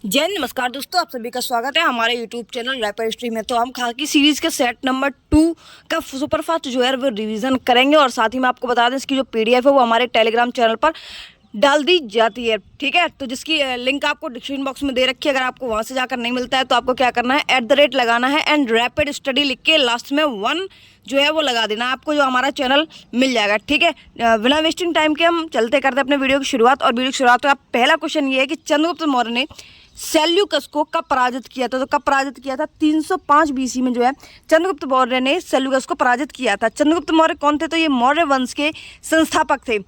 जय नमस्कार दोस्तों, आप सभी का स्वागत है हमारे यूट्यूब चैनल रैपर हिस्ट्री में। तो हम खाकी सीरीज के सेट नंबर 2 का सुपरफास्ट जो है वो रिवीजन करेंगे और साथ ही मैं आपको बता दें इसकी जो पीडीएफ है वो हमारे टेलीग्राम चैनल पर डाल दी जाती है। ठीक है, तो जिसकी लिंक आपको डिस्क्रिप्शन बॉक्स में दे रखी है। अगर आपको वहां से जाकर नहीं मिलता है तो आपको क्या करना है, @ लगाना है एंड रैपिड स्टडी लिख के लास्ट में 1 जो है वो लगा देना, आपको जो हमारा चैनल मिल जाएगा। ठीक है, बिना वेस्टिंग टाइम के हम चलते करते अपने वीडियो की शुरुआत। और वीडियो की शुरुआत का पहला क्वेश्चन ये है कि चंद्रगुप्त मौर्य ने सेल्यूकस को कब पराजित किया था? तो कब पराजित किया था? 305 बीसी में जो है चंद्रगुप्त मौर्य ने सेल्यूकस को पराजित किया था। चंद्रगुप्त मौर्य कौन थे? तो ये मौर्य वंश के संस्थापक थे।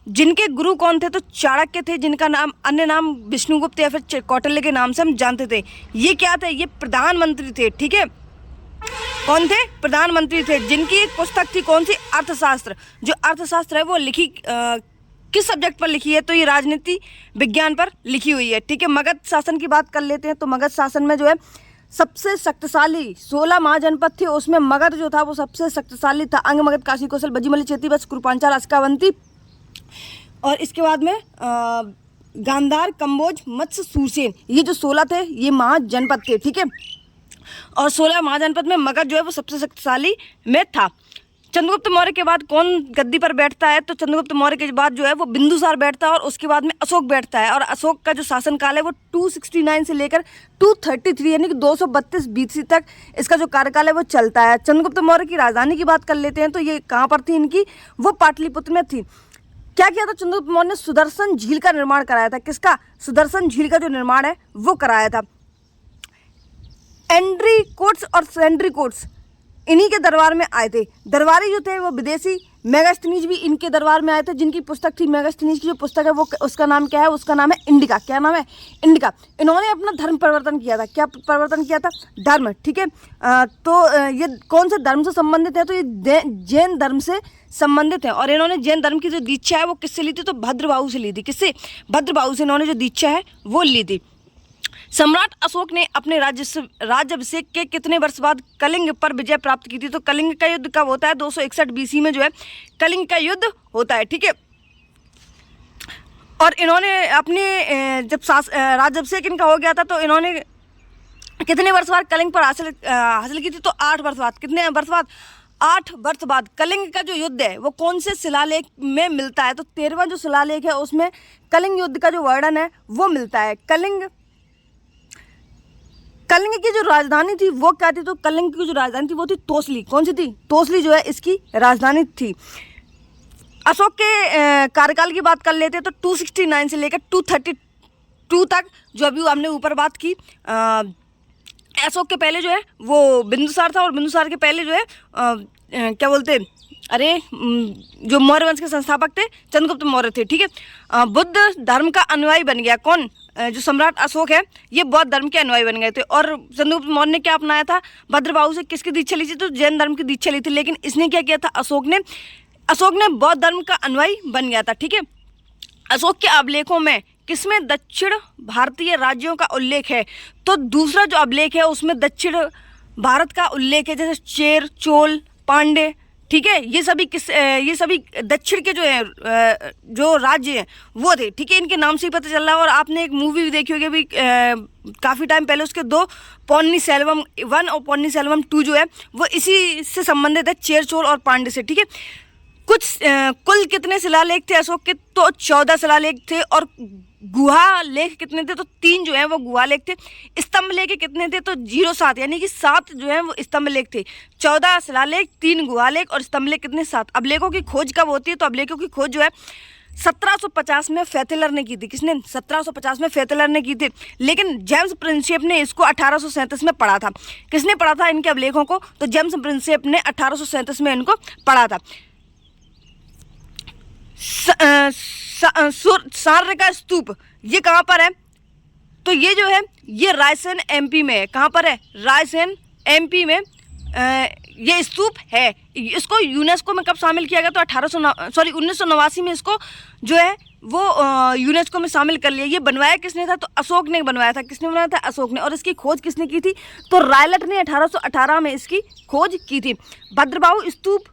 जिनके गुरु कौन थे? तो चाणक्य थे, जिनका नाम अन्य नाम विष्णुगुप्त या फिर कौटिल्य के नाम से हम जानते थे। ये क्या थे? ये प्रधानमंत्री थे। ठीक है, कौन थे? प्रधानमंत्री थे। जिनकी एक पुस्तक थी कौन सी? अर्थशास्त्र। जो अर्थशास्त्र है वो लिखी किस सब्जेक्ट पर लिखी है? तो ये राजनीति विज्ञान पर लिखी हुई है। ठीक है, मगध शासन की बात कर लेते हैं। तो मगध शासन में जो है सबसे शक्तिशाली 16 महाजनपद थे, उसमें मगध जो था वो सबसे शक्तिशाली था। अंग, मगध, काशी, कौशल, बजीमली, चेती, बस, कुरुपांचाल, अस्कावंती और इसके बाद में गांधार, कंबोज, मत्स्य, सूरसेन, ये जो 16 थे ये महाजनपद थे। ठीक है, और 16 महाजनपद में मगध जो है वो सबसे शक्तिशाली में था। चंद्रगुप्त मौर्य के बाद कौन गद्दी पर बैठता है? तो चंद्रगुप्त मौर्य के बाद जो है वो बिंदुसार बैठता है और उसके बाद में अशोक बैठता है। और अशोक का जो शासनकाल है वो 269 से लेकर 233 यानी कि 232 बीसी तक इसका जो कार्यकाल है वो चलता है। चंद्रगुप्त मौर्य की राजधानी की बात कर लेते हैं। तो ये कहाँ पर थी इनकी? वो पाटलिपुत्र में थी। क्या किया था चंद्रगुप्त मौर्य ने? सुदर्शन झील का निर्माण कराया था। किसका? सुदर्शन झील का जो निर्माण है वो कराया था। एंड्रीकोट्स और सेंड्रीकोट्स इन्हीं के दरबार में आए थे। दरबारी जो थे वो विदेशी, मेगास्थनीज भी इनके दरबार में आए थे। जिनकी पुस्तक थी, मेगास्थनीज की जो पुस्तक है वो उसका नाम क्या है? उसका नाम है इंडिका। क्या नाम है? इंडिका। इन्होंने अपना धर्म परिवर्तन किया था। क्या परिवर्तन किया था? धर्म। ठीक है, ये कौन से धर्म से संबंधित है? तो ये जैन धर्म से संबंधित है। और इन्होंने जैन धर्म की जो दीक्षा है वो किससे ली थी? तो भद्रबाहु से ली थी। किससे? भद्रबाहु से इन्होंने जो दीक्षा है वो ली थी। सम्राट अशोक ने अपने राज्याभिषेक के कितने वर्ष बाद कलिंग पर विजय प्राप्त की थी? तो कलिंग का युद्ध कब होता है? 261 बीसी में जो है कलिंग का युद्ध होता है। ठीक है, और इन्होंने अपने जब राज्याभिषेक इनका हो गया था तो इन्होंने कितने वर्ष बाद कलिंग पर हासिल की थी? तो 8 वर्ष बाद। कितने वर्ष बाद? 8 वर्ष बाद। कलिंग का जो युद्ध है वो कौन से शिलालेख में मिलता है? तो 13वां जो शिलालेख है उसमें कलिंग युद्ध का जो वर्णन है वो मिलता है। कलिंग की जो राजधानी थी वो क्या थी? तो कलिंग की जो राजधानी थी वो थी तोसली। कौन सी थी? तोसली जो है इसकी राजधानी थी। अशोक के कार्यकाल की बात कर लेते हैं। तो 269 से लेकर 232 तक, जो अभी हमने ऊपर बात की, अशोक के पहले जो है वो बिंदुसार था और बिंदुसार के पहले जो है क्या बोलते हैं, जो मौर्य वंश के संस्थापक थे चंद्रगुप्त मौर्य थे। ठीक है, बुद्ध धर्म का अनुयायी बन गया। कौन? जो सम्राट अशोक है ये बौद्ध धर्म के अनुयायी बन गए थे। और चंद्रगुप्त मौर्य ने क्या अपनाया था? भद्रबाहु से किसकी दीक्षा ली थी? तो जैन धर्म की दीक्षा ली थी। लेकिन इसने क्या किया था? अशोक ने बौद्ध धर्म का अनुयायी बन गया था। ठीक है, अशोक के अभिलेखों में किसमें दक्षिण भारतीय राज्यों का उल्लेख है? तो दूसरा जो अभिलेख है उसमें दक्षिण भारत का उल्लेख है, जैसे चेर, चोल, पांडे। ठीक है, ये सभी दक्षिण के जो है जो राज्य हैं वो थे। ठीक है, इनके नाम से ही पता चल रहा है। और आपने एक मूवी भी देखी होगी अभी काफ़ी टाइम पहले, उसके 2 पोन्नी सेल्वम 1 और पोन्नी सेल्वम 2 जो है वो इसी से संबंधित है, चेर, चोल और पांडे से। ठीक है, कुल कितने शिलालेख थे अशोक के? तो 14 शिलालेख थे। और गुहा लेख कितने थे? तो 3 जो है वो गुहा लेख थे। स्तंभ लेख कितने थे? तो 07 यानी कि 7 जो है वो स्तंभ लेख थे। 14 शिलालेख, 3 गुहा लेख और स्तंभ लेख कितने? 7। अभिलेखों की खोज कब होती है? तो अभिलेखों की खोज जो है 1750 में फैथेलर ने की थी। किसने? 1750 में फैथेलर ने की थी। लेकिन जेम्स प्रिंसेप ने इसको 1837 में पढ़ा था। किसने पढ़ा था इनके अभिलेखों को? तो जेम्स प्रिंसेप ने 1837 में इनको पढ़ा था। सार्य का स्तूप ये कहाँ पर है? तो ये जो है ये रायसेन एमपी में है। कहाँ पर है? रायसेन एमपी में ये स्तूप है। इसको यूनेस्को में कब शामिल किया गया? तो 1989 में इसको जो है वो यूनेस्को में शामिल कर लिया। ये बनवाया किसने था? तो अशोक ने बनवाया था। किसने बनवाया था? अशोक ने। और इसकी खोज किसने की थी? तो रायलट ने 1818 में इसकी खोज की थी। भद्रबाहु स्तूप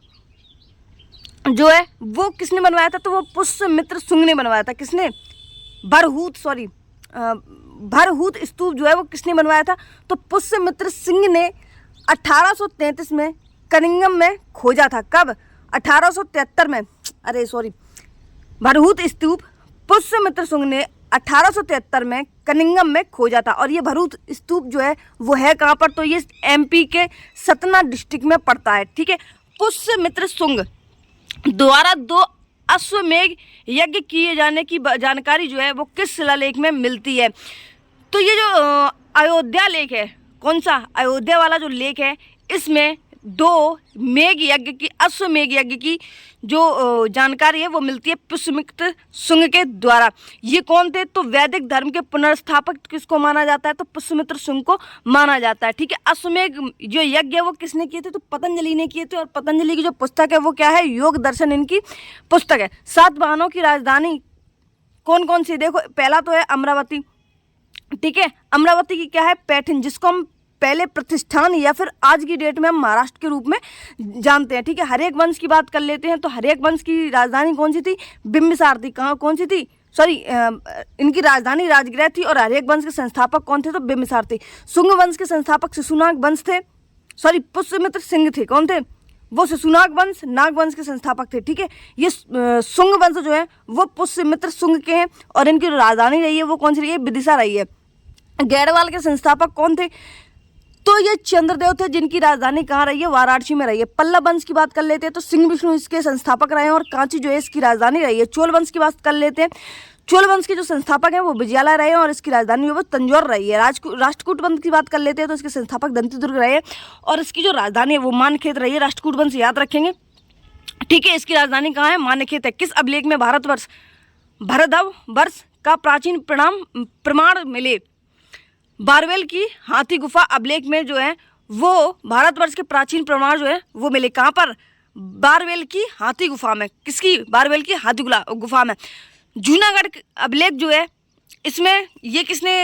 जो है वो किसने बनवाया था? तो वो पुष्यमित्र शुंग ने बनवाया था। किसने? भरहूत स्तूप जो है वो किसने बनवाया था? तो पुष्यमित्र सिंह ने 1833 में कनिंगम में खोजा था। कब? 1873 में। अरे सॉरी, भरहूत स्तूप पुष्यमित्र सिंह ने 1873 में कनिंगम में खोजा था। और ये भरहूत स्तूप जो है वो है कहाँ पर? तो ये एमपी के सतना डिस्ट्रिक्ट में पड़ता है। ठीक है, पुष्यमित्र सिंह द्वारा 2 अश्वमेध यज्ञ किए जाने की जानकारी जो है वो किस शिलालेख में मिलती है? तो ये जो अयोध्या लेख है, कौन सा? अयोध्या वाला जो लेख है, इसमें 2 मेघ यज्ञ की, अश्वमेध यज्ञ की जो जानकारी है वो मिलती है पुष्यमित्र सिंह के द्वारा। ये कौन थे? तो वैदिक धर्म के पुनर्स्थापक किसको माना जाता है? तो पुष्यमित्र सिंह को माना जाता है। ठीक है, अश्वमेध जो यज्ञ है वो किसने किए थे? तो पतंजलि ने किए थे। और पतंजलि की जो पुस्तक है वो क्या है? योग दर्शन इनकी पुस्तक है। 7 वाहनों की राजधानी कौन कौन सी? देखो, पहला तो है अमरावती। ठीक है, अमरावती की क्या है? पैठन, जिसको हम पहले प्रतिष्ठान या फिर आज की डेट में हम महाराष्ट्र के रूप में जानते हैं। ठीक है, हर्यक वंश की बात कर लेते हैं। तो हर्यक वंश की राजधानी कौन सी थी? बिंबिसार थी। कहाँ, कौन सी थी? सॉरी, इनकी राजधानी राजगृह थी। और हर्यक वंश के संस्थापक कौन थे? तो बिंबिसार थे। शुंग वंश के संस्थापक शिशुनाग वंश थे। सॉरी, पुष्यमित्र सिंह थे। कौन थे? वो शिशुनाग वंश, नाग वंश के संस्थापक थे। ठीक है, ये शुंग वंश जो है वो पुष्यमित्र सिंह के हैं। और इनकी राजधानी रही है वो कौन सी रही है? विदिशा रही है। गैरवाल के संस्थापक कौन थे? तो ये चंद्रदेव थे, जिनकी राजधानी कहाँ रही है? वाराणसी में रही है। पल्लव वंश की बात कर लेते हैं तो सिंह विष्णु इसके संस्थापक रहे हैं और कांची जो है इसकी राजधानी रही है। चोल वंश की बात कर लेते हैं। चोल वंश के जो संस्थापक हैं वो विजयालय रहे हैं और इसकी राजधानी वो तंजौर रही है। राष्ट्रकूट वंश की बात कर लेते हैं तो इसके संस्थापक दंतीदुर्ग रहे हैं और इसकी जो राजधानी है वो मानखेत रही है। राष्ट्रकूट वंश याद रखेंगे। ठीक है, इसकी राजधानी कहाँ है? मानखेत है। किस अभिलेख में भारतवर्ष भरधव वर्ष का प्राचीन प्रमाण मिले? बारवेल की हाथी गुफा अभिलेख में जो है वो भारतवर्ष के प्राचीन प्रमाण जो है वो मिले। कहाँ पर? बारवेल की हाथी गुफा में। किसकी? बारवेल की हाथी गुफा में। जूनागढ़ अभिलेख जो है इसमें ये किसने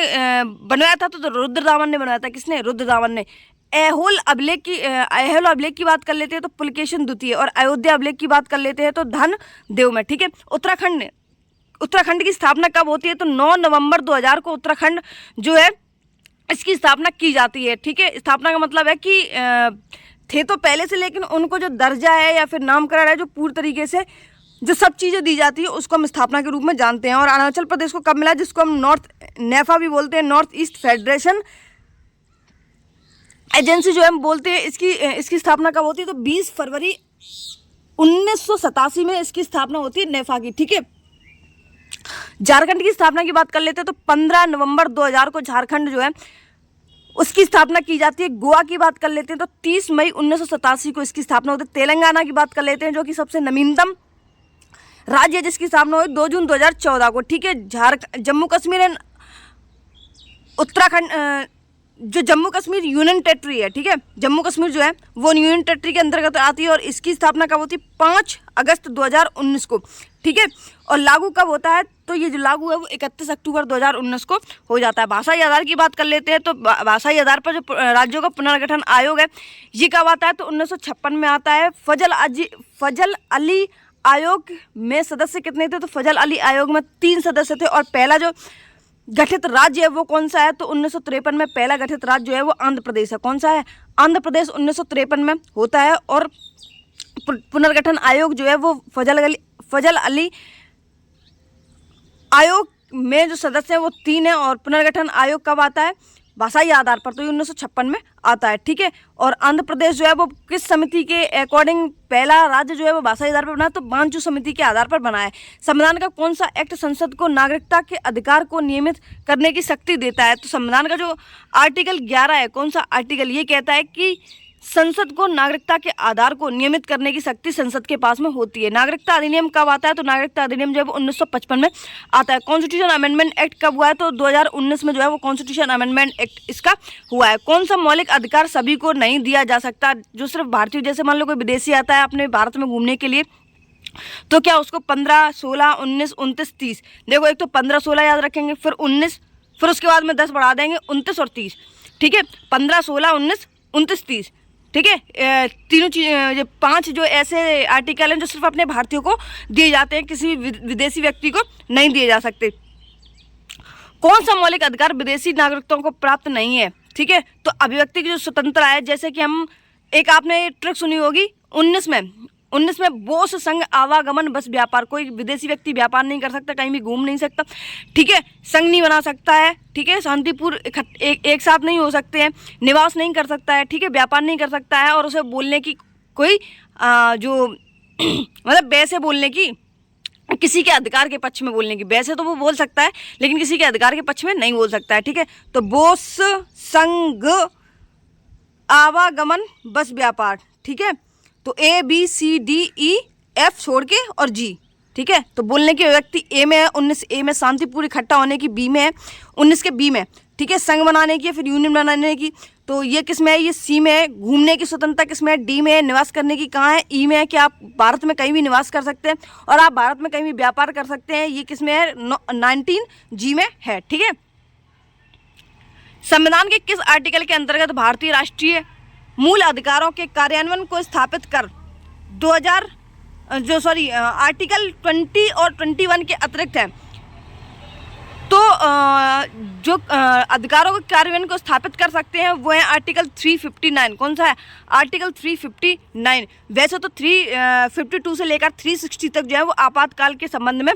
बनवाया था? तो रुद्रदामन ने बनवाया था। किसने? रुद्रदामन ने। ऐहोल अभिलेख की बात कर लेते हैं तो पुलकेशिन द्वितीय। और अयोध्या अभिलेख की बात कर लेते हैं तो धन देव में। ठीक है, उत्तराखंड की स्थापना कब होती है? तो 9 नवंबर 2000 को उत्तराखंड जो है इसकी स्थापना की जाती है। ठीक है, स्थापना का मतलब है कि थे तो पहले से, लेकिन उनको जो दर्जा है या फिर नामकरण है, जो पूर्ण तरीके से जो सब चीज़ें दी जाती है उसको हम स्थापना के रूप में जानते हैं। और अरुणाचल प्रदेश को कब मिला? जिसको हम नॉर्थ नेफा भी बोलते हैं, नॉर्थ ईस्ट फेडरेशन एजेंसी जो है हम बोलते हैं। इसकी स्थापना कब होती है? तो 20 फरवरी 1987 में इसकी स्थापना होती है नेफा की। ठीक है, झारखंड की स्थापना की बात कर लेते हैं तो 15 नवंबर 2000 को झारखंड जो है उसकी स्थापना की जाती है। गोवा की बात कर लेते हैं तो 30 मई 1987 को इसकी स्थापना होती है। तेलंगाना की बात कर लेते हैं जो कि सबसे नवीनतम राज्य है, जिसकी स्थापना हुई 2 जून 2014 को। ठीक है, जम्मू कश्मीर एंड उत्तराखंड जो जम्मू कश्मीर यूनियन टेरिटरी है। ठीक है, जम्मू कश्मीर जो है वो यूनियन टेरिटरी के अंतर्गत आती है और इसकी स्थापना कब होती है? 5 अगस्त 2019 को। ठीक है, और लागू कब होता है? तो ये जो लागू है वो 31 अक्टूबर 2019 को हो जाता है। भाषाई आधार की बात कर लेते हैं तो भाषाई आधार पर जो राज्यों का पुनर्गठन आयोग है ये कब आता है? तो 1956 में आता है। फजल अली आयोग में सदस्य कितने थे? तो फजल अली आयोग में 3 सदस्य थे। और पहला जो गठित राज्य है वो कौन सा है? तो 1953 में पहला गठित राज्य जो है वो आंध्र प्रदेश है। कौन सा है? आंध्र प्रदेश 1953 में होता है। और पुनर्गठन आयोग जो है वो फजल अली आयोग में जो सदस्य हैं वो 3 हैं। और पुनर्गठन आयोग कब आता है? भाषाई आधार पर, तो ये 1956 में आता है। ठीक है, और आंध्र प्रदेश जो है वो किस समिति के अकॉर्डिंग पहला राज्य जो है वो भाषाई आधार पर बना? तो बांचू समिति के आधार पर बना है। संविधान का कौन सा एक्ट संसद को नागरिकता के अधिकार को नियमित करने की शक्ति देता है? तो संविधान का जो आर्टिकल 11 है, कौन सा आर्टिकल? ये कहता है कि संसद को नागरिकता के आधार को नियमित करने की शक्ति संसद के पास में होती है। नागरिकता अधिनियम कब आता है? तो नागरिकता अधिनियम जो है वो 1955 में आता है। कॉन्स्टिट्यूशन अमेंडमेंट एक्ट कब हुआ है? तो 2019 में जो है वो कॉन्स्टिट्यूशन अमेंडमेंट एक्ट इसका हुआ है। कौन सा मौलिक अधिकार सभी को नहीं दिया जा सकता, जो सिर्फ भारतीय? जैसे मान लो कोई विदेशी आता है अपने भारत में घूमने के लिए, तो क्या उसको 15, 16, 19, 29, 30, देखो एक तो 15, 16 याद रखेंगे, फिर 19, फिर उसके बाद में 10 बढ़ा देंगे, 29 और 30। ठीक है, 15, 16, 19, 29, 30। ठीक है, तीनों चीज 5 जो ऐसे आर्टिकल हैं जो सिर्फ अपने भारतीयों को दिए जाते हैं, किसी भी विदेशी व्यक्ति को नहीं दिए जा सकते। कौन सा मौलिक अधिकार विदेशी नागरिकों को प्राप्त नहीं है? ठीक है, तो अभिव्यक्ति की जो स्वतंत्रता है, जैसे कि हम एक आपने ट्रिक सुनी होगी 19 में बोस संघ आवागमन बस व्यापार, कोई विदेशी व्यक्ति व्यापार नहीं कर सकता, कहीं भी घूम नहीं सकता, ठीक है, संघ नहीं बना सकता है, ठीक है, शांतिपूर्ण एक साथ नहीं हो सकते हैं, निवास नहीं कर सकता है, ठीक है, व्यापार नहीं कर सकता है, और उसे बोलने की कोई जो मतलब वैसे बोलने की, किसी के अधिकार के पक्ष में बोलने की, वैसे तो वो बोल सकता है लेकिन किसी के अधिकार के पक्ष में नहीं बोल सकता है, ठीक है। तो बोस संघ आवागमन बस व्यापार, ठीक है, तो ABCDEF छोड़ के और G, ठीक है, तो बोलने की व्यक्ति ए में है, 19 ए में, शांतिपूर्ण इकट्ठा होने की बी में है, 19 के बी में, ठीक है, संघ बनाने की फिर यूनियन बनाने की, तो ये किस में है, ये सी में है, घूमने की स्वतंत्रता किस में है, डी में है, निवास करने की कहाँ है, ई में है कि आप भारत में कहीं भी निवास कर सकते हैं और आप भारत में कहीं भी व्यापार कर सकते हैं, ये किस में है, 19 जी में है, ठीक है। संविधान के किस आर्टिकल के अंतर्गत भारतीय राष्ट्रीय मूल अधिकारों के कार्यान्वयन को स्थापित कर आर्टिकल 20 और 21 के अतिरिक्त है, तो जो अधिकारों के कार्यान्वयन को स्थापित कर सकते हैं वो है आर्टिकल 359। कौन सा है? आर्टिकल 359। वैसे तो 352 से लेकर 360 तक जो है वो आपातकाल के संबंध में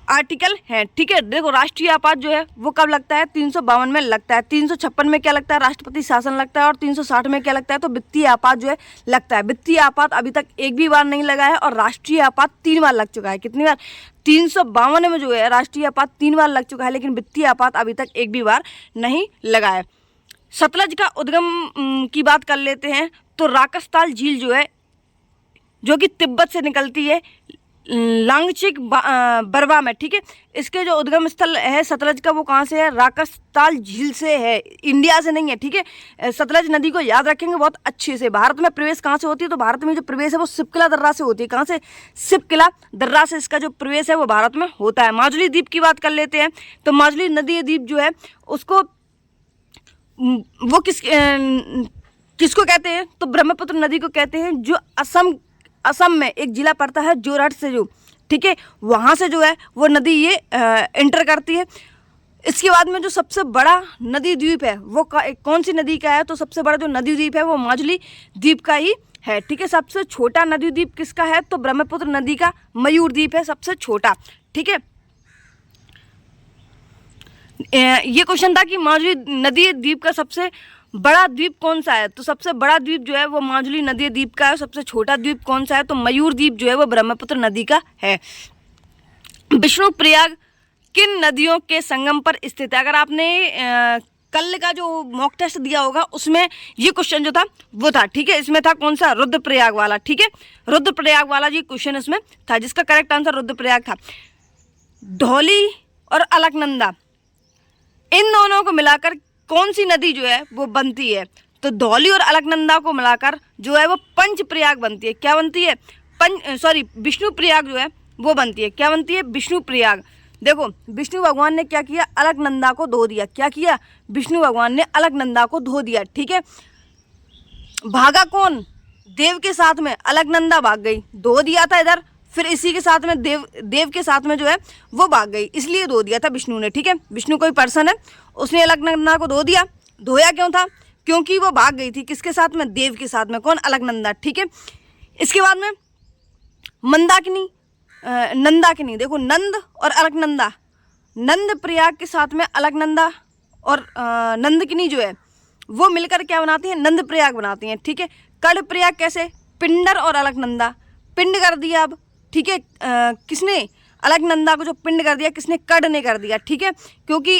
आर्टिकल है, ठीक है। देखो, राष्ट्रीय आपात जो है वो कब लगता है? 352 में लगता है, 356 में क्या लगता है? राष्ट्रपति शासन लगता है, और 360 में क्या लगता है? तो वित्तीय आपात जो है लगता है। वित्तीय आपात अभी तक एक भी बार नहीं लगा है और राष्ट्रीय आपात 3 बार लग चुका है। कितनी बार? 352 में जो है राष्ट्रीय आपात 3 बार लग चुका है, लेकिन वित्तीय आपात अभी तक एक भी बार नहीं लगा है। सतलज का उद्गम की बात कर लेते हैं, तो राकसताल झील जो है, जो कि तिब्बत से निकलती है, लांगचिक बरवा में, ठीक है। इसके जो उद्गम स्थल है सतलज का, वो कहाँ से है? राकसताल झील से है, इंडिया से नहीं है, ठीक है। सतलज नदी को याद रखेंगे बहुत अच्छे से। भारत में प्रवेश कहाँ से होती है? तो भारत में जो प्रवेश है वो सिपकिला दर्रा से होती है। कहाँ से? सिपकिला दर्रा से इसका जो प्रवेश है वो भारत में होता है। माजुली द्वीप की बात कर लेते हैं, तो माजुली नदी द्वीप जो है उसको वो किसको कहते हैं? तो ब्रह्मपुत्र नदी को कहते हैं, जो असम में एक जिला पड़ता है जोरहट से, जो, ठीक है, वहाँ से जो है वो नदी ये एंटर करती है। इसके बाद में जो सबसे बड़ा नदी द्वीप है वो कौन सी नदी का है? तो सबसे बड़ा जो नदी द्वीप है वो माजुली द्वीप का ही है, ठीक है। सबसे छोटा नदी द्वीप किसका है? तो ब्रह्मपुत्र नदी का मयूर द्वीप है सबसे छोटा, ठीक है। ये क्वेश्चन था कि माजुली नदी द्वीप का सबसे बड़ा द्वीप कौन सा है? तो सबसे बड़ा द्वीप जो है वो माजुली नदी द्वीप का है। सबसे छोटा द्वीप कौन सा है? तो मयूर द्वीप जो है वो ब्रह्मपुत्र नदी का है। विष्णुप्रयाग किन नदियों के संगम पर स्थित है? अगर आपने कल का जो मॉक टेस्ट दिया होगा उसमें ये क्वेश्चन जो था वो था, ठीक है। इसमें था कौन सा? रुद्रप्रयाग वाला, ठीक है। रुद्रप्रयाग वाला ये क्वेश्चन इसमें था, जिसका करेक्ट आंसर रुद्रप्रयाग था। धौली और अलकनंदा, इन दोनों को मिलाकर कौन सी नदी जो है वो बनती है? तो धौली और अलकनंदा को मिलाकर जो है वो पंचप्रयाग बनती है। क्या बनती है? विष्णुप्रयाग जो है वो बनती है। क्या बनती है? विष्णुप्रयाग। देखो, विष्णु भगवान ने क्या किया? अलकनंदा को धो दिया। क्या किया? विष्णु भगवान ने अलकनंदा को धो दिया, ठीक है। भागा कौन? देव के साथ में अलकनंदा भाग गई, धो दिया था इधर, फिर इसी के साथ में देव के साथ में जो है वो भाग गई, इसलिए धो दिया था विष्णु ने, ठीक है। विष्णु कोई पर्सन है, उसने अलकनंदा को धो दिया। धोया क्यों था? क्योंकि वो भाग गई थी किसके साथ में? देव के साथ में। कौन? अलकनंदा, ठीक है। इसके बाद में नंदाकिनी। देखो, नंद और अलकनंदा, नंद प्रयाग के साथ में अलकनंदा और नंदकिनी जो है वो मिलकर क्या बनाती हैं? नंद प्रयाग बनाती हैं, ठीक है। कर्ण प्रयाग कैसे? पिंडर और अलकनंदा, पिंड कर दिया अब, ठीक है। किसने? अलकनंदा को जो पिंड कर दिया, किसने? कर्ण ने कर दिया, ठीक है, क्योंकि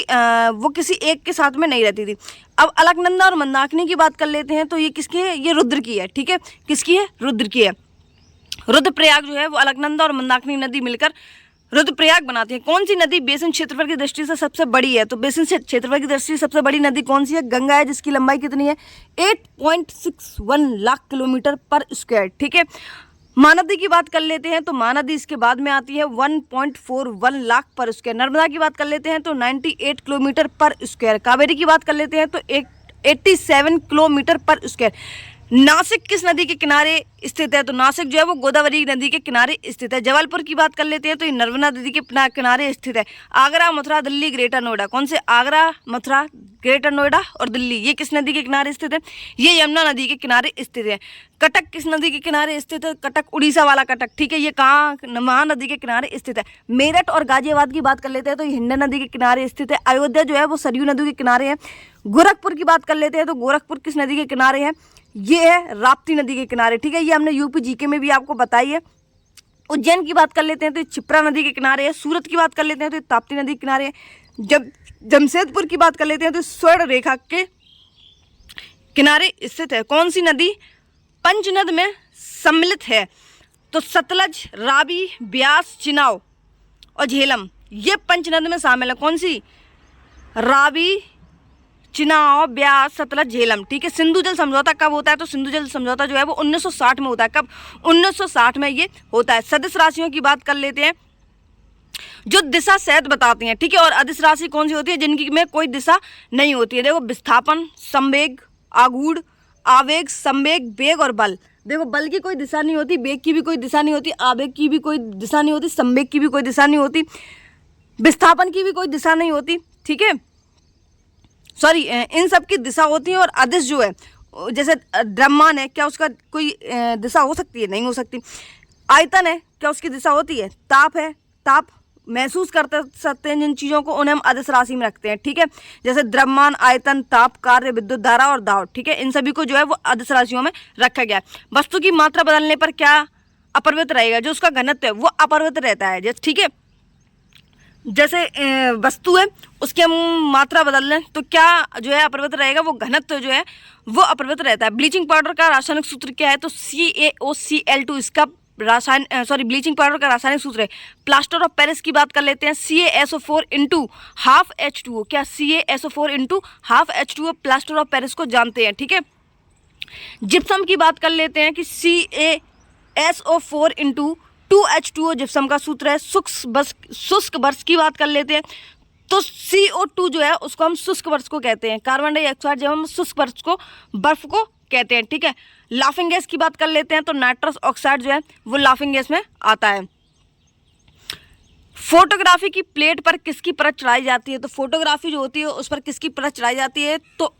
वो किसी एक के साथ में नहीं रहती थी। अब अलकनंदा और मंदाकिनी की बात कर लेते हैं, तो ये किसकी है? ये रुद्र की है, ठीक है। किसकी है? रुद्र की है। रुद्रप्रयाग जो है वो अलकनंदा और मंदाकिनी नदी मिलकर रुद्रप्रयाग बनाती है। कौन सी नदी बेसिन क्षेत्रफल की दृष्टि से सबसे बड़ी है? तो बेसिन क्षेत्रफल की दृष्टि से सबसे बड़ी नदी कौन सी है? गंगा है, जिसकी लंबाई कितनी है? 8.61 लाख किलोमीटर पर स्क्वायर, ठीक है। महानदी की बात कर लेते हैं, तो महानदी इसके बाद में आती है 1.41 लाख पर स्क्वायर। नर्मदा की बात कर लेते हैं तो 98 किलोमीटर पर स्क्वायर। कावेरी की बात कर लेते हैं तो 87 किलोमीटर पर स्क्वायर। नासिक किस नदी के किनारे स्थित है? तो नासिक जो है वो गोदावरी नदी के किनारे स्थित है। जबलपुर की बात कर लेते हैं तो ये नर्मदा नदी के किनारे स्थित है। आगरा, मथुरा, दिल्ली, ग्रेटर नोएडा, कौन से? आगरा, मथुरा, ग्रेटर नोएडा और दिल्ली, ये किस नदी के किनारे स्थित है? ये यमुना नदी के किनारे स्थित है। कटक किस नदी के किनारे स्थित है? कटक, उड़ीसा वाला कटक, ठीक है, ये कहाँ? महानदी के किनारे स्थित है। मेरठ और गाजियाबाद की बात कर लेते हैं तो ये हिंडन नदी के किनारे स्थित है। अयोध्या जो है वो सरयू नदी के किनारे है। गोरखपुर की बात कर लेते हैं तो गोरखपुर किस नदी के किनारे है? ये है राप्ती नदी के किनारे, ठीक है, ये हमने यूपी जीके में भी आपको बताई है। उज्जैन की बात कर लेते हैं तो क्षिप्रा नदी के किनारे है। सूरत की बात कर लेते हैं तो ताप्ती नदी के किनारे है। जब जमशेदपुर की बात कर लेते हैं तो स्वर्ण रेखा के किनारे स्थित है। कौन सी नदी पंचनद में सम्मिलित है? तो सतलज, रावी, ब्यास, चिनाब और झेलम, ये पंचनद में शामिल है। कौन सी? रावी, चिनाब, ब्यास, सतलज, झेलम, ठीक है। सिंधु जल समझौता कब होता है? तो सिंधु जल समझौता जो है वो 1960 में होता है। कब? 1960 में ये होता है। सदिश राशियों की बात कर लेते हैं जो दिशा सहित बताती हैं, ठीक है, और अदिश राशि कौन सी होती है? जिनकी में कोई दिशा नहीं होती है। देखो, विस्थापन, संवेग, आगूढ़, आवेग, संवेग, वेग और बल। देखो, बल की कोई दिशा नहीं होती, वेग की भी कोई दिशा नहीं होती, आवेग की भी कोई दिशा नहीं होती, संवेग की भी कोई दिशा नहीं होती, विस्थापन की भी कोई दिशा नहीं होती, ठीक है, सॉरी, इन सब की दिशा होती है। और अदिश जो है, जैसे द्रव्यमान है, क्या उसका कोई दिशा हो सकती है? नहीं हो सकती। आयतन है, क्या उसकी दिशा होती है? ताप है, ताप महसूस करते सकते हैं जिन चीज़ों को, उन्हें हम अदिश राशि में रखते हैं, ठीक है, जैसे द्रव्यमान, आयतन, ताप, कार्य, विद्युत धारा और दाव, ठीक है, इन सभी को जो है वो अदिश राशियों में रखा गया है। वस्तु की मात्रा बदलने पर क्या अपरिवर्तित रहेगा? जो उसका घनत्व है वो अपरिवर्तित रहता है, जैसे, ठीक है, जैसे वस्तु है उसकी हम मात्रा बदल लें तो क्या जो है अपरिवर्तित रहेगा? वो घनत्व जो है वो अपरिवर्तित रहता है। ब्लीचिंग पाउडर का रासायनिक सूत्र क्या है? तो CaOCl2 इसका ब्लीचिंग पाउडर का रासायनिक सूत्र है। प्लास्टर ऑफ पेरिस की बात कर लेते हैं, CaSO4 इंटू हाफ H2O, क्या CaSO4 into half H2O plaster of Paris को जानते हैं, ठीक है। जिप्सम की बात कर लेते हैं कि CaSO4 इंटू 2H2O जिप्सम का सूत्र है। शुष्क बर्फ की बात कर लेते हैं तो CO2 जो है उसको हम शुष्क बर्फ को कहते हैं। कार्बन डाइऑक्साइड जब हम शुष्क बर्फ को कहते हैं, ठीक है। लाफिंग गैस की बात कर लेते हैं तो नाइट्रस ऑक्साइड जो है वो लाफिंग गैस में आता है। फोटोग्राफी की प्लेट पर किसकी परत चढ़ाई जाती है? तो फोटोग्राफी जो होती है उस पर किसकी परत चढ़ाई जाती है? तो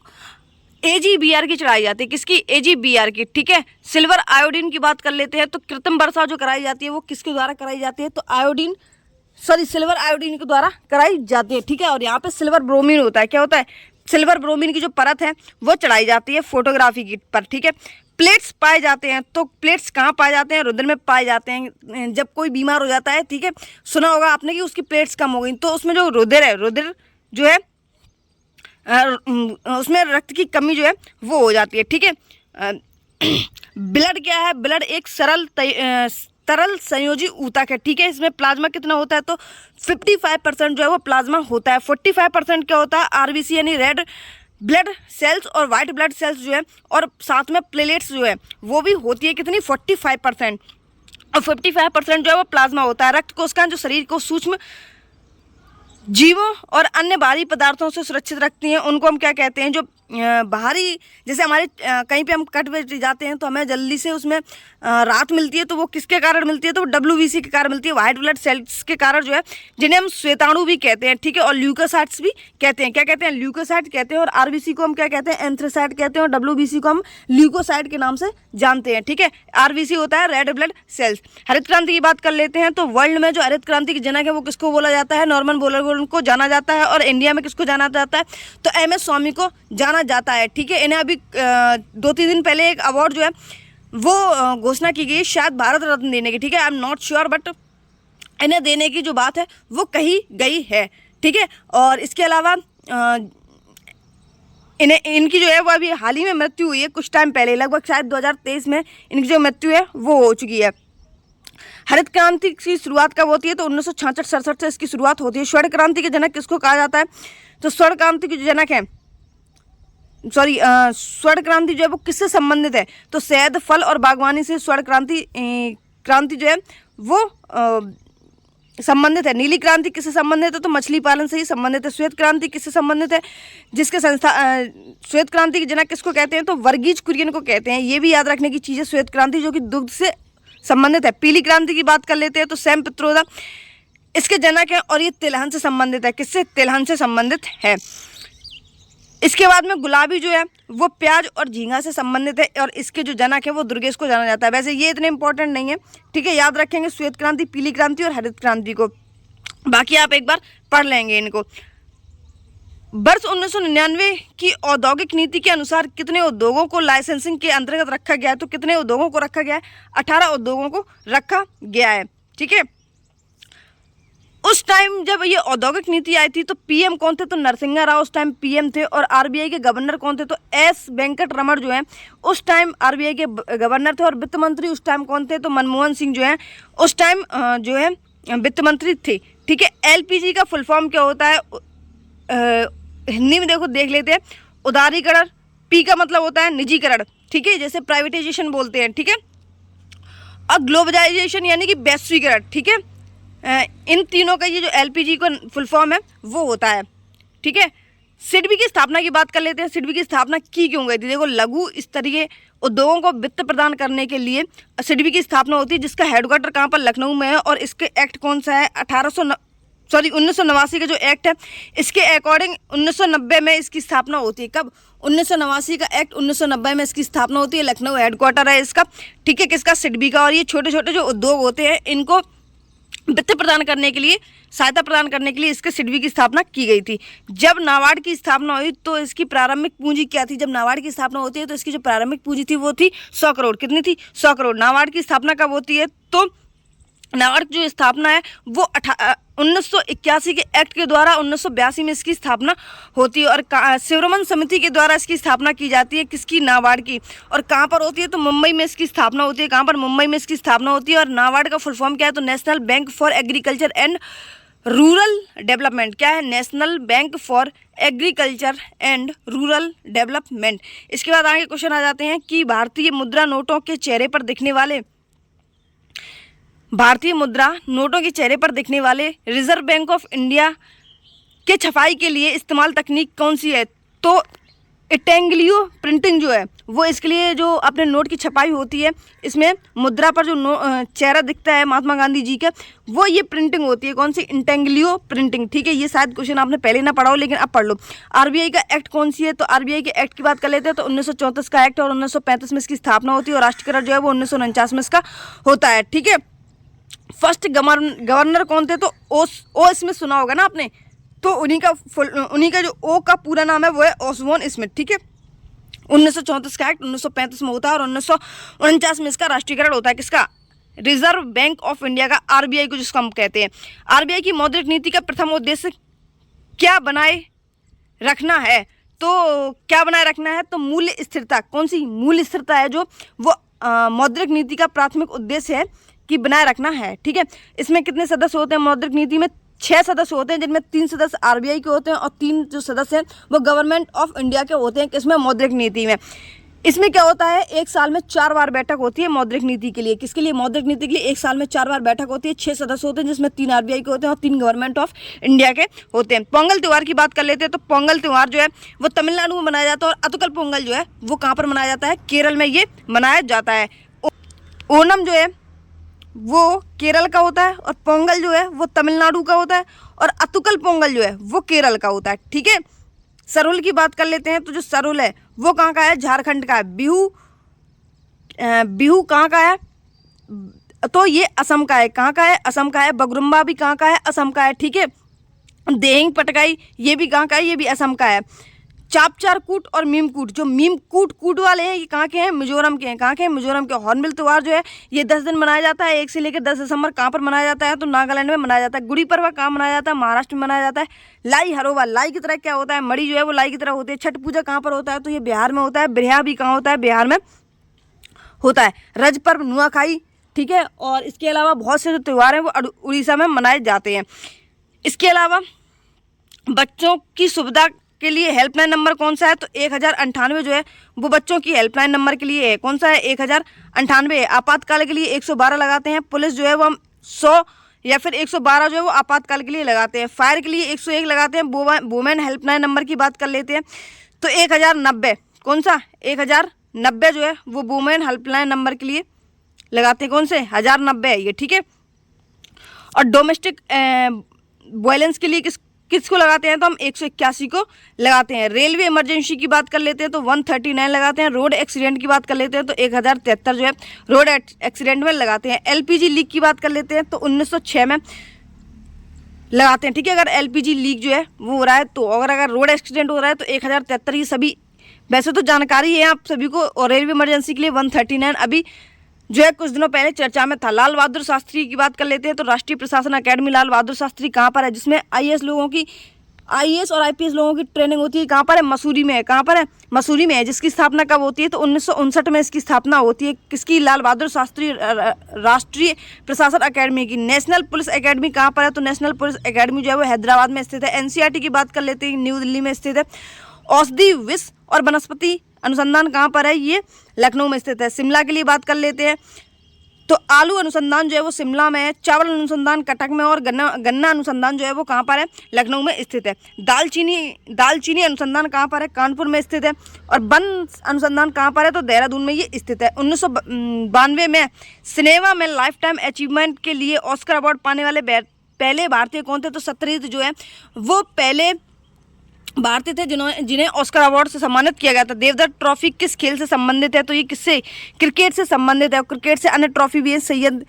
AgBr की चढ़ाई जाती है। किसकी? AgBr की, ठीक है। सिल्वर आयोडीन की बात कर लेते हैं तो कृत्रिम वर्षा जो कराई जाती है वो किसके द्वारा कराई जाती है? तो सिल्वर आयोडीन के द्वारा कराई जाती है, ठीक है। और यहाँ पे सिल्वर ब्रोमीन होता है। क्या होता है? सिल्वर ब्रोमीन की जो परत है वो चढ़ाई जाती है फोटोग्राफी की पर, ठीक है। प्लेट्स पाए जाते हैं तो प्लेट्स कहाँ पाए जाते हैं? रुधिर में पाए जाते हैं। जब कोई बीमार हो जाता है, ठीक है, सुना होगा आपने कि उसकी प्लेट्स कम हो गई, तो उसमें जो रुधिर है, रुधिर जो है उसमें रक्त की कमी जो है वो हो जाती है, ठीक है। ब्लड क्या है? ब्लड एक तरल संयोजी ऊतक है, ठीक है। इसमें प्लाज्मा कितना होता है? तो 55% जो है वो प्लाज्मा होता है। 45% क्या होता है? RBC यानी रेड ब्लड सेल्स और वाइट ब्लड सेल्स जो है, और साथ में प्लेलेट्स जो है वो भी होती है। कितनी? 45%। और 55% जो है वो प्लाज्मा होता है। रक्त कोशिकाएं जो शरीर को सूक्ष्म जीवों और अन्य भारी पदार्थों से सुरक्षित रखती हैं, उनको हम क्या कहते हैं? जो बाहरी, जैसे हमारे कहीं पे हम कट पे जाते हैं तो हमें जल्दी से उसमें राहत मिलती है, तो वो किसके कारण मिलती है? तो WBC के कारण मिलती है, वाइट ब्लड सेल्स के कारण जो है, जिन्हें हम श्वेताणु भी कहते हैं, ठीक है, और ल्यूकोसाइट्स भी कहते हैं। क्या कहते हैं? ल्यूकोसाइट कहते हैं। और RBC को हम क्या कहते हैं? एंथ्रासाइट कहते हैं। और WBC को हम ल्यूकोसाइट के नाम से जानते हैं, ठीक है। RBC होता है रेड ब्लड सेल्स। हरित क्रांति की बात कर लेते हैं तो वर्ल्ड में जो हरित क्रांति के जनक है वो किसको बोला जाता है? नॉर्मन बोरलॉग को जाना जाता है। और इंडिया में किसको जाना जाता है? तो MS स्वामी को जाना जाता है, ठीक है। इन्हें अभी 2-3 दिन पहले एक अवार्ड जो है वो घोषणा की गई, शायद भारत रत्न देने की, ठीक है, I am not sure, but इन्हें देने की जो बात है वो कही गई है, ठीक है। और इसके अलावा इनकी जो है वो अभी हाल ही में मृत्यु हुई है, कुछ टाइम पहले, लगभग शायद 2023 में इनकी जो मृत्यु है वो हो चुकी है। हरित क्रांति की शुरुआत कब होती है? तो 1966-67 से इसकी शुरुआत होती है। स्वर्ण क्रांति के जनक किसको कहा जाता है? तो स्वर्ण क्रांति के जो जनक है, स्वर्ण क्रांति जो है वो किससे संबंधित है? तो शहद, फल और बागवानी से स्वर्ण क्रांति जो है वो संबंधित है। नीली क्रांति किससे संबंधित है? तो मछली पालन से ही संबंधित है। श्वेत क्रांति किससे संबंधित है? जिसके श्वेत क्रांति के जनक किसको कहते हैं? तो वर्गीज कुरियन को कहते हैं। ये भी याद रखने की चीज़ है, श्वेत क्रांति जो कि दुग्ध से संबंधित है। पीली क्रांति की बात कर लेते हैं तो सैम पित्रोदा इसके जनक है और ये तिलहन से संबंधित है। किससे? तिलहन से संबंधित है। इसके बाद में गुलाबी जो है वो प्याज और झींगा से संबंधित है और इसके जो जनक है वो दुर्गेश को जाना जाता है। वैसे ये इतने इंपॉर्टेंट नहीं है, ठीक है, याद रखेंगे श्वेत क्रांति, पीली क्रांति और हरित क्रांति को, बाकी आप एक बार पढ़ लेंगे इनको। वर्ष 1999 की औद्योगिक नीति के अनुसार कितने उद्योगों को लाइसेंसिंग के अंतर्गत रखा गया है? तो कितने उद्योगों को रखा गया है? 18 उद्योगों को रखा गया है, ठीक है। उस टाइम जब ये औद्योगिक नीति आई थी तो पीएम कौन थे? तो नरसिंहा राव उस टाइम पीएम थे। और आरबीआई के गवर्नर कौन थे? तो एस वेंकट रमण जो है उस टाइम आरबीआई के गवर्नर थे। और वित्त मंत्री उस टाइम कौन थे? तो मनमोहन सिंह जो है उस टाइम जो है वित्त मंत्री थे, ठीक है। एलपीजी का फुल फॉर्म क्या होता है? हिंदी में देखो, देख लेते हैं। उदारीकरण, पी का मतलब होता है निजीकरण, ठीक है, जैसे प्राइवेटाइजेशन बोलते हैं, ठीक है। और ग्लोबलाइजेशन यानी कि वैश्वीकरण, ठीक है। इन तीनों का ये जो एलपीजी का फुल फॉर्म है वो होता है, ठीक है। सिडबी की स्थापना की बात कर लेते हैं। सिडबी की स्थापना की क्यों गई थी? देखो, लघु स्तरीय उद्योगों को वित्त प्रदान करने के लिए सिडबी की स्थापना होती है, जिसका हेडक्वार्टर कहाँ पर? लखनऊ में है। और इसके एक्ट कौन सा है? 1989 का जो एक्ट है, इसके अकॉर्डिंग 1990 में इसकी स्थापना होती है। कब? 1989 का एक्ट, 1990 में इसकी स्थापना होती है। लखनऊ हेडक्वार्टर है इसका, ठीक है, किसका? सिडबी का। और ये छोटे छोटे जो उद्योग होते हैं इनको वित्त प्रदान करने के लिए, सहायता प्रदान करने के लिए इसके सिडबी की स्थापना की गई थी। जब नाबार्ड की स्थापना हुई तो इसकी प्रारंभिक पूंजी क्या थी? जब नाबार्ड की स्थापना होती है तो इसकी जो प्रारंभिक पूंजी थी वो थी 100 करोड़। कितनी थी? 100 करोड़। नाबार्ड की स्थापना कब होती है? तो नाबार्ड की जो स्थापना है वो 1981 के एक्ट के द्वारा 1982 में इसकी स्थापना होती है। और शिवरमन समिति के द्वारा इसकी स्थापना की जाती है। किसकी? नाबार्ड की। और कहाँ पर होती है? तो मुंबई में इसकी स्थापना होती है। कहाँ पर? मुंबई में इसकी स्थापना होती है। और नाबार्ड का फुल फॉर्म क्या है? तो national bank for agriculture and rural development. क्या है? National bank for agriculture and rural development. इसके बाद आगे क्वेश्चन आ जाते हैं कि भारतीय मुद्रा नोटों के चेहरे पर दिखने वाले रिजर्व बैंक ऑफ इंडिया के छपाई के लिए इस्तेमाल तकनीक कौन सी है? तो इंटेग्लियो प्रिंटिंग जो है वो इसके लिए जो अपने नोट की छपाई होती है, इसमें मुद्रा पर जो चेहरा दिखता है महात्मा गांधी जी का, वो ये प्रिंटिंग होती है। कौन सी? इंटेग्लियो प्रिंटिंग, ठीक है। ये शायद क्वेश्चन आपने पहले ना पढ़ा हो, लेकिन अब पढ़ लो। आरबीआई का एक्ट कौन सी है? तो आरबीआई के एक्ट की बात कर लेते हैं तो 1934 का एक्ट, और 1935 में इसकी स्थापना होती है। और राष्ट्रीयकरण जो है वो 1949 में इसका होता है, ठीक है। फर्स्ट गवर्नर कौन थे? तो ओ इसमें सुना होगा ना आपने, तो उन्हीं का जो ओ का पूरा नाम है वो है ओसबोर्न स्मिथ, ठीक है। 1934 का एक्ट 1935 में होता है और 1949 में इसका राष्ट्रीयकरण होता है। किसका? रिजर्व बैंक ऑफ इंडिया का, आरबीआई को जिसको हम कहते हैं। आरबीआई की मौद्रिक नीति का प्रथम उद्देश्य क्या बनाए रखना है? तो क्या बनाए रखना है? तो मूल्य स्थिरता। कौन सी? मूल्य स्थिरता है जो वो मौद्रिक नीति का प्राथमिक उद्देश्य है कि बनाए रखना है, ठीक है। इसमें कितने सदस्य होते हैं मौद्रिक नीति में? 6 सदस्य होते हैं, जिनमें 3 सदस्य आरबीआई के होते हैं और 3 जो सदस्य हैं वो गवर्नमेंट ऑफ इंडिया के होते हैं। किसमें? मौद्रिक नीति में। इसमें क्या होता है? एक साल में 4 बार बैठक होती है मौद्रिक नीति के लिए। किसके लिए? मौद्रिक नीति के लिए एक साल में 4 बार बैठक होती है। 6 सदस्य होते हैं, जिसमें 3 आरबीआई के होते हैं और 3 गवर्नमेंट ऑफ इंडिया के होते हैं। पोंगल त्यौहार की बात कर लेते हैं तो पोंगल त्यौहार जो है वो तमिलनाडु में मनाया जाता है। और अतुकल पोंगल जो है वो कहाँ पर मनाया जाता है? केरल में ये मनाया जाता है। ओणम जो है वो केरल का होता है और पोंगल जो है वो तमिलनाडु का होता है और अतुकल पोंगल जो है वो केरल का होता है, ठीक है। सरुल की बात कर लेते हैं तो जो सरुल है वो कहाँ का है? झारखंड का है। बिहू कहाँ का है? तो ये असम का है। कहाँ का है? असम का है। बगरुम्बा भी कहाँ का है? असम का है, ठीक है। देहिंग पटकाई ये भी कहाँ का है? ये भी असम का है। चापचार कूट और मीम कूट, जो मीम कूट वाले हैं ये कहाँ के हैं? मिजोरम के हैं। कहाँ के हैं? मिजोरम के। हॉर्नबिल त्यौहार जो है ये 10 दिन मनाया जाता है, 1 से लेकर 10 दिसंबर। कहाँ पर मनाया जाता है? तो नागालैंड में मनाया जाता है। गुड़ी पर्वा कहाँ मनाया जाता है? महाराष्ट्र में मनाया जाता है। लाई हरोबा, लाई की तरह क्या होता है? मड़ी जो है वो लाई की तरह होती है। छठ पूजा कहाँ पर होता है? तो ये बिहार में होता है। बिरहा भी कहाँ होता है? बिहार में होता है। रज पर्व, नुआखाई, ठीक है। और इसके अलावा बहुत से जो त्यौहार हैं वो उड़ीसा में मनाए जाते हैं। इसके अलावा बच्चों की सुविधा के लिए हेल्पलाइन नंबर कौन सा है? तो 1098 जो है वो बच्चों की हेल्पलाइन नंबर के लिए है। कौन सा है? 1098 है। आपातकाल के लिए 112 लगाते हैं। पुलिस जो है वो हम 100 या फिर 112 जो है वो आपातकाल के लिए लगाते हैं। फायर के लिए 101 लगाते हैं। वुमेन हेल्पलाइन नंबर की बात कर लेते हैं तो 1090, कौन सा 1090 जो है वो वुमेन हेल्पलाइन नंबर के लिए लगाते हैं। कौन से 1090 है ये, ठीक है। और डोमेस्टिक वायलेंस के लिए किसको लगाते हैं तो हम 181 को लगाते हैं। रेलवे इमरजेंसी की बात कर लेते हैं तो 139 लगाते हैं। रोड एक्सीडेंट की बात कर लेते हैं तो 1073 जो है रोड एक्सीडेंट में लगाते हैं। एलपीजी लीक की बात कर लेते हैं तो 1906 में लगाते हैं, ठीक है। अगर एलपीजी लीक जो है वो हो रहा है तो अगर रोड एक्सीडेंट हो रहा है तो 1073, ये सभी वैसे तो जानकारी है आप सभी को। और रेलवे इमरजेंसी के लिए 139 अभी जो है कुछ दिनों पहले चर्चा में था। लाल बहादुर शास्त्री की बात कर लेते हैं तो राष्ट्रीय प्रशासन अकेडमी लाल बहादुर शास्त्री कहाँ पर है, जिसमें आईएएस और आईपीएस लोगों की ट्रेनिंग होती है। कहाँ पर है, मसूरी में है। कहाँ पर है, मसूरी में है। जिसकी स्थापना कब होती है तो 1959 में इसकी स्थापना होती है। किसकी, लाल बहादुर शास्त्री राष्ट्रीय प्रशासन अकेडमी की। नेशनल पुलिस अकेडमी कहाँ पर है तो नेशनल पुलिस अकेडमी जो है वो हैदराबाद में स्थित है। एनसीईआरटी की बात कर लेते हैं, न्यू दिल्ली में स्थित है। औषधि विष और वनस्पति अनुसंधान कहाँ पर है, ये लखनऊ में स्थित है। शिमला के लिए बात कर लेते हैं तो आलू अनुसंधान जो है वो शिमला में है। चावल अनुसंधान कटक में और गन्ना अनुसंधान जो है वो कहाँ पर है, लखनऊ में स्थित है। दालचीनी अनुसंधान कहाँ पर है, कानपुर में स्थित है। और वन अनुसंधान कहाँ पर है तो देहरादून में ये स्थित है। 1992 में सिनेमा में लाइफ टाइम अचीवमेंट के लिए ऑस्कर अवार्ड पाने वाले पहले भारतीय कौन थे तो सत्यजीत जो है वो पहले भारतीय थे जिन्हें ऑस्कर अवार्ड से सम्मानित किया गया था। देवदत्त ट्रॉफी किस खेल से संबंधित है तो ये किससे, क्रिकेट से संबंधित है। क्रिकेट से अन्य ट्रॉफी भी है, Syed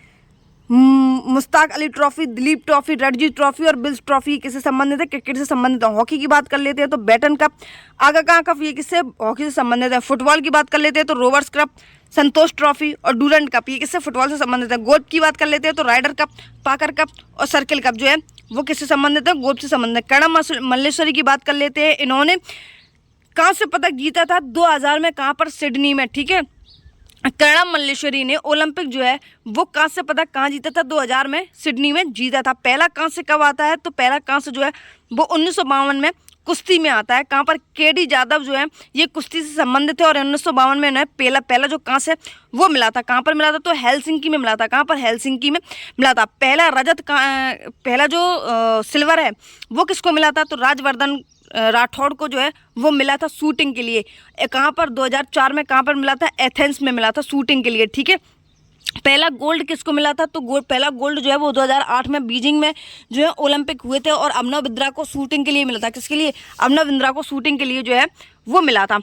Mushtaq Ali trophy, Dilip trophy, Ranji trophy और बिल्स ट्रॉफी किससे संबंधित है, क्रिकेट से संबंधित है। हॉकी की बात कर लेते हैं तो बैटन कप, आगा कहाँ कप, ये किससे, हॉकी से संबंधित है। फुटबॉल की बात कर लेते हैं तो रोवर्स कप, संतोष ट्रॉफी और डूरंट कप, ये किससे, फुटबॉल से संबंधित है। गोल्फ की बात कर लेते हैं तो राइडर कप, पाकर कप और सर्किल कप जो है वो किससे संबंधित है, गोल्फ से संबंधित है। कर्णम मल्लेश्वरी की बात कर लेते हैं, इन्होंने कांस्य पदक जीता था 2000 में, कहाँ पर, सिडनी में, ठीक है। कर्णम मल्लेश्वरी ने ओलंपिक जो है वो कांस्य पदक कहाँ जीता था, 2000 में सिडनी में जीता था। पहला कांस्य कब आता है तो पहला कांस्य जो है वो 1952 में कुश्ती में आता है। कहाँ पर, केडी जादव जो है ये कुश्ती से संबंधित है और 1952 में उन्हें पहला जो कांस्य वो मिला था। कहाँ पर मिला था तो हेलसिंकी में मिला था। कहाँ पर, हेलसिंकी में मिला था। पहला जो सिल्वर है वो किसको मिला था तो राजवर्धन राठौड़ को जो है वो मिला था शूटिंग के लिए। कहाँ पर, 2004 में कहाँ पर मिला था, एथेंस में मिला था शूटिंग के लिए, ठीक है। पहला गोल्ड किसको मिला था तो पहला गोल्ड जो है वो 2008 में बीजिंग में जो है ओलंपिक हुए थे और अभिनव बिंद्रा को शूटिंग के लिए मिला था। किसके लिए, अभिनव बिंद्रा को शूटिंग के लिए जो है वो मिला था।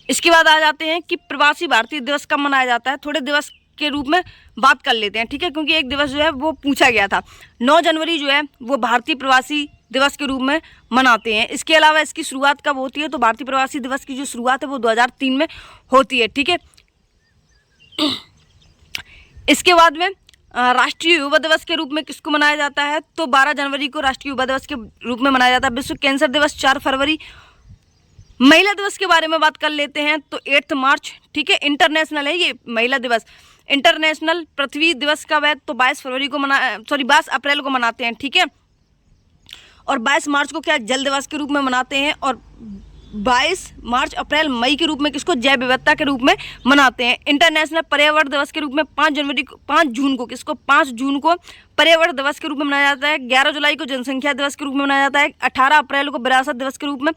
इसके बाद आ जाते हैं कि प्रवासी भारतीय दिवस कब मनाया जाता है। थोड़े दिवस के रूप में बात कर लेते हैं, ठीक है, क्योंकि एक दिवस जो है वो पूछा गया था। 9 जनवरी जो है वो भारतीय प्रवासी दिवस के रूप में मनाते हैं। इसके अलावा इसकी शुरुआत कब होती है तो भारतीय प्रवासी दिवस की जो शुरुआत है वो 2003 में होती है, ठीक है। इसके बाद में राष्ट्रीय युवा दिवस के रूप में किसको मनाया जाता है तो 12 जनवरी को राष्ट्रीय युवा दिवस के रूप में मनाया जाता है। विश्व कैंसर दिवस 4 फरवरी। महिला दिवस के बारे में बात कर लेते हैं तो 8 मार्च, ठीक है, इंटरनेशनल है ये महिला दिवस। इंटरनेशनल पृथ्वी दिवस कब है तो 22 अप्रैल को मनाते हैं, ठीक है। और 22 मार्च को क्या जल दिवस के रूप में मनाते हैं और 22 मार्च अप्रैल मई के रूप में किसको, जैव विविधता के रूप में मनाते हैं। इंटरनेशनल पर्यावरण दिवस के रूप में 5 जून को पर्यावरण दिवस के रूप में मनाया जाता है। 11 जुलाई को जनसंख्या दिवस के रूप में मनाया जाता है। 18 अप्रैल को विरासत दिवस के रूप में।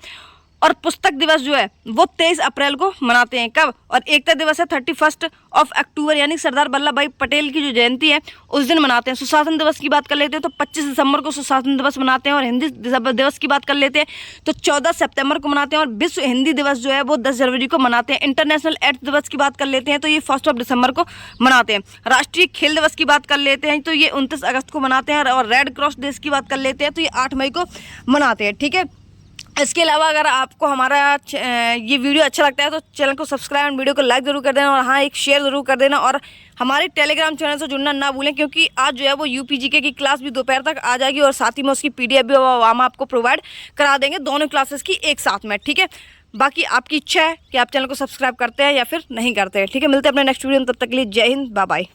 और पुस्तक दिवस जो है वो 23 अप्रैल को मनाते हैं। कब, और एकता दिवस है 31 अक्टूबर यानी सरदार वल्लभ भाई पटेल की जो जयंती है उस दिन मनाते हैं। सुशासन दिवस की बात कर लेते हैं तो 25 दिसंबर को सुशासन दिवस मनाते हैं। और हिंदी दिवस की बात कर लेते हैं तो 14 सितंबर को मनाते हैं। और विश्व हिंदी दिवस जो है वो 10 जनवरी को मनाते हैं। इंटरनेशनल एड्स दिवस की बात कर लेते हैं तो ये 1 दिसंबर को मनाते हैं। राष्ट्रीय खेल दिवस की बात कर लेते हैं तो ये 29 अगस्त को मनाते हैं। और रेड क्रॉस डे की बात कर लेते हैं तो ये 8 मई को मनाते हैं, ठीक है। इसके अलावा अगर आपको हमारा ये वीडियो अच्छा लगता है तो चैनल को सब्सक्राइब और वीडियो को लाइक ज़रूर कर देना और हाँ एक शेयर ज़रूर कर देना। और हमारे टेलीग्राम चैनल से जुड़ना ना भूलें क्योंकि आज जो है वो यूपीजीके की क्लास भी दोपहर तक आ जाएगी और साथ ही में उसकी पीडीएफ भी हम आपको प्रोवाइड करा देंगे दोनों क्लासेस की एक साथ में, ठीक है। बाकी आपकी इच्छा है कि आप चैनल को सब्सक्राइब करते हैं या फिर नहीं करते हैं, ठीक है। मिलते हैं अपने नेक्स्ट वीडियो में, तब तक के लिए जय हिंद, बाय बाय।